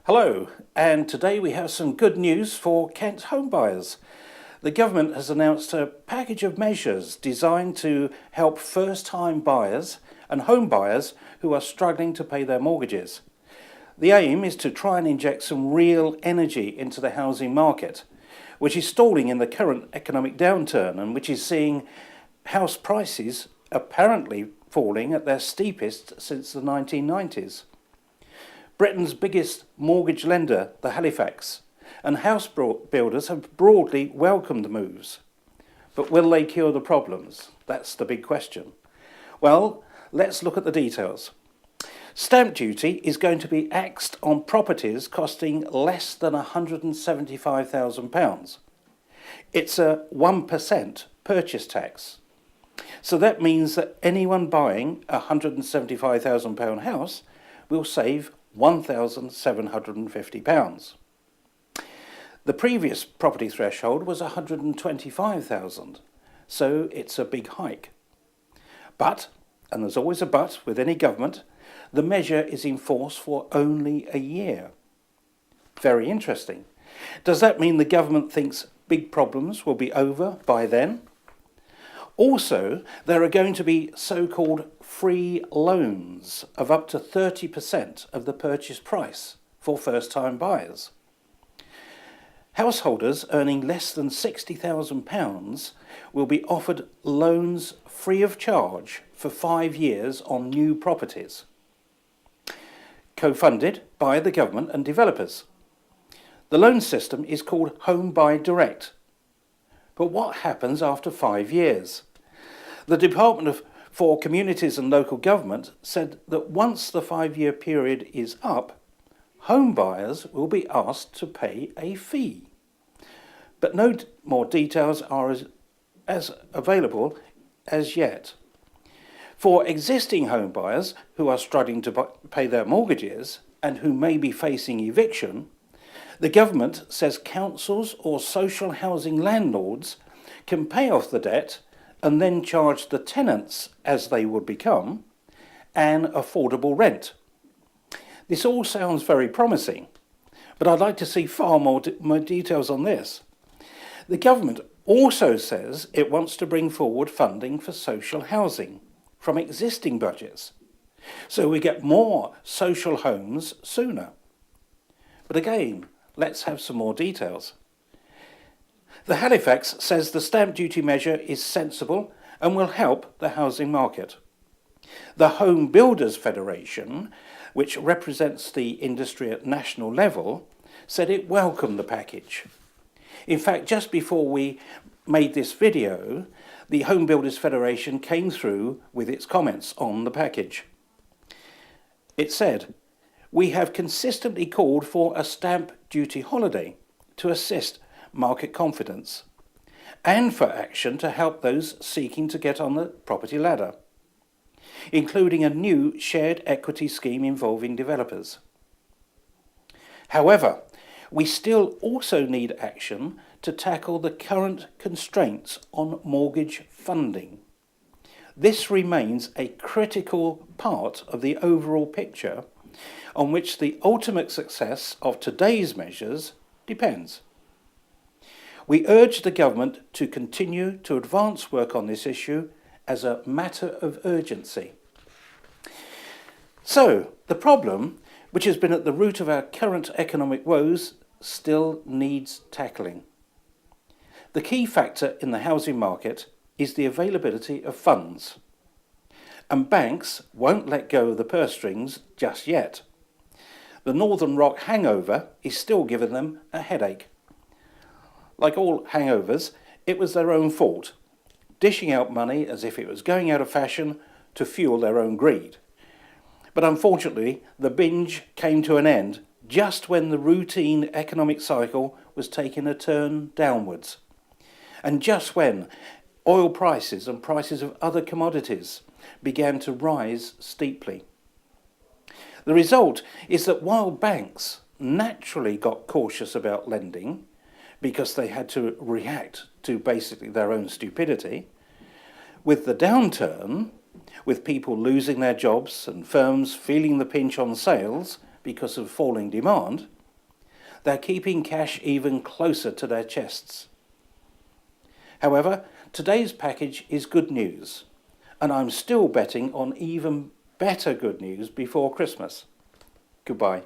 Hello, and today we have some good news for Kent homebuyers. The government has announced a package of measures designed to help first-time buyers and home buyers who are struggling to pay their mortgages. The aim is to try and inject some real energy into the housing market, which is stalling in the current economic downturn and which is seeing house prices apparently falling at their steepest since the 1990s. Britain's biggest mortgage lender, the Halifax, and house builders have broadly welcomed the moves. But will they cure the problems? That's the big question. Well, let's look at the details. Stamp duty is going to be axed on properties costing less than £175,000. It's a 1% purchase tax. So that means that anyone buying a £175,000 house will save £1,750. The previous property threshold was £125,000, so it's a big hike. But, and there's always a but with any government, the measure is in force for only a year. Very interesting. Does that mean the government thinks big problems will be over by then? Also, there are going to be so-called free loans of up to 30% of the purchase price for first-time buyers. Householders earning less than £60,000 will be offered loans free of charge for 5 years on new properties, co-funded by the government and developers. The loan system is called Home Buy Direct. But what happens after 5 years? The Department for Communities and Local Government said that once the 5-year period is up, home buyers will be asked to pay a fee. But no more details are as available as yet. For existing home buyers who are struggling to pay their mortgages and who may be facing eviction, the government says councils or social housing landlords can pay off the debt and then charge the tenants, as they would become, an affordable rent. This all sounds very promising, but I'd like to see far more details on this. The government also says it wants to bring forward funding for social housing from existing budgets, so we get more social homes sooner. But again, let's have some more details. The Halifax says the stamp duty measure is sensible and will help the housing market. The Home Builders Federation, which represents the industry at national level, said it welcomed the package. In fact, just before we made this video, the Home Builders Federation came through with its comments on the package. It said, "We have consistently called for a stamp duty holiday to assist market confidence and for action to help those seeking to get on the property ladder, including a new shared equity scheme involving developers. However, we still also need action to tackle the current constraints on mortgage funding. This remains a critical part of the overall picture on which the ultimate success of today's measures depends. We urge the government to continue to advance work on this issue as a matter of urgency." So, the problem, which has been at the root of our current economic woes, still needs tackling. The key factor in the housing market is the availability of funds. And banks won't let go of the purse strings just yet. The Northern Rock hangover is still giving them a headache. Like all hangovers, it was their own fault, dishing out money as if it was going out of fashion to fuel their own greed. But unfortunately, the binge came to an end just when the routine economic cycle was taking a turn downwards, and just when oil prices and prices of other commodities began to rise steeply. The result is that while banks naturally got cautious about lending, because they had to react to basically their own stupidity, with the downturn, with people losing their jobs and firms feeling the pinch on sales, because of falling demand, they're keeping cash even closer to their chests. However, today's package is good news, and I'm still betting on even better good news before Christmas. Goodbye.